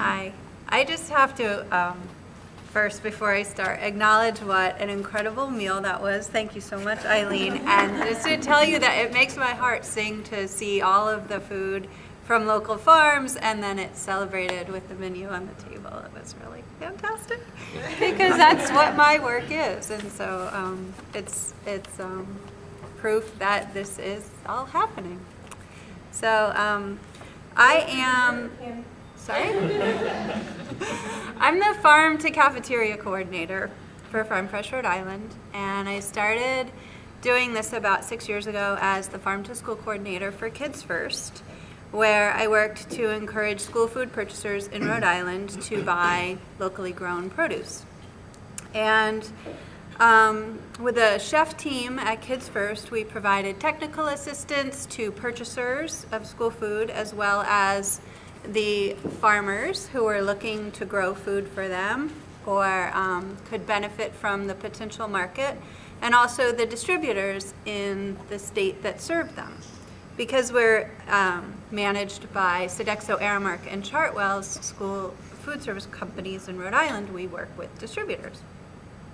Hi. I just have to, first, before I start, acknowledge what an incredible meal that was. Thank you so much, Eileen. And just to tell you that it makes my heart sing to see all of the food from local farms, and then it's celebrated with the menu on the table. It was really fantastic because that's what my work is. And so it's proof that this is all happening. So I am... Sorry? I'm the farm to cafeteria coordinator for Farm Fresh Rhode Island, and I started doing this about 6 years ago as the farm to school coordinator for Kids First, where I worked to encourage school food purchasers in Rhode Island to buy locally grown produce. And with a chef team at Kids First, we provided technical assistance to purchasers of school food as well as the farmers who were looking to grow food for them or could benefit from the potential market, and also the distributors in the state that served them. Because we're managed by Sodexo, Aramark, and Chartwell's school food service companies in Rhode Island, we work with distributors.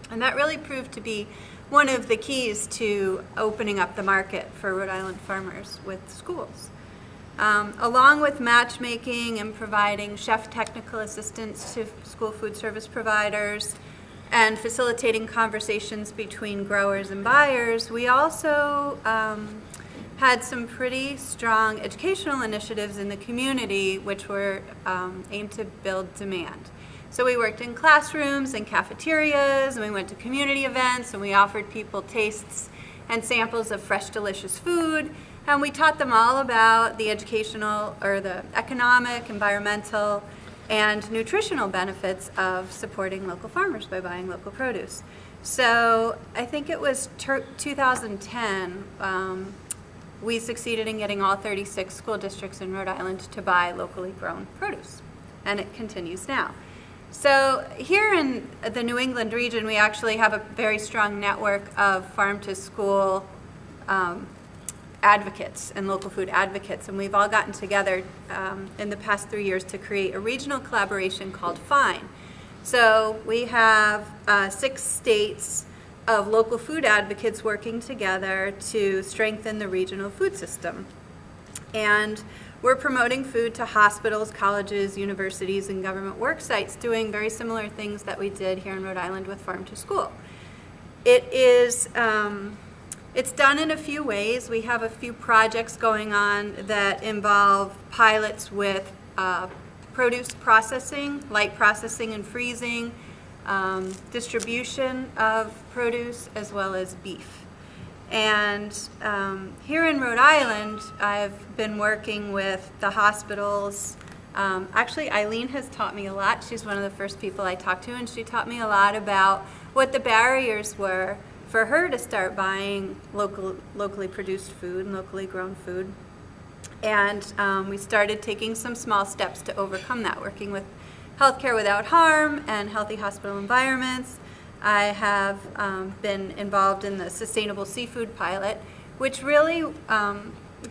And that really proved to be one of the keys to opening up the market for Rhode Island farmers with schools. Along with matchmaking and providing chef technical assistance to school food service providers and facilitating conversations between growers and buyers, we also had some pretty strong educational initiatives in the community which were aimed to build demand. So we worked in classrooms and cafeterias, and we went to community events, and we offered people tastes and samples of fresh, delicious food. And we taught them all about the educational or the economic, environmental, and nutritional benefits of supporting local farmers by buying local produce. So I think it was 2010, we succeeded in getting all 36 school districts in Rhode Island to buy locally grown produce, and it continues now. So here in the New England region, we actually have a very strong network of farm to school advocates and local food advocates, and we've all gotten together in the past 3 years to create a regional collaboration called FINE. So we have 6 states of local food advocates working together to strengthen the regional food system. And we're promoting food to hospitals, colleges, universities, and government work sites, doing very similar things that we did here in Rhode Island with Farm to School. It's done in a few ways. We have a few projects going on that involve pilots with produce processing, light processing and freezing, distribution of produce, as well as beef. And here in Rhode Island, I've been working with the hospitals. Actually, Eileen has taught me a lot. She's one of the first people I talked to, and she taught me a lot about what the barriers were for her to start buying locally produced food and locally grown food. And we started taking some small steps to overcome that, working with Healthcare Without Harm and Healthy Hospital Environments. I have been involved in the Sustainable Seafood Pilot, which really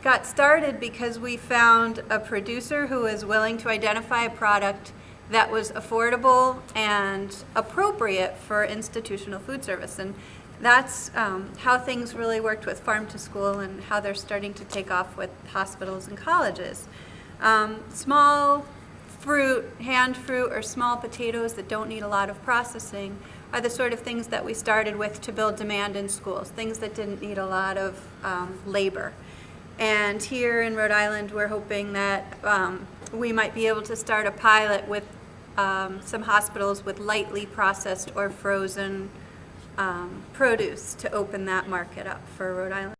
got started because we found a producer who was willing to identify a product that was affordable and appropriate for institutional food service. And that's how things really worked with Farm to School and how they're starting to take off with hospitals and colleges. Small fruit, hand fruit, or small potatoes that don't need a lot of processing are the sort of things that we started with to build demand in schools, things that didn't need a lot of labor. And here in Rhode Island, we're hoping that we might be able to start a pilot with some hospitals with lightly processed or frozen produce to open that market up for Rhode Island.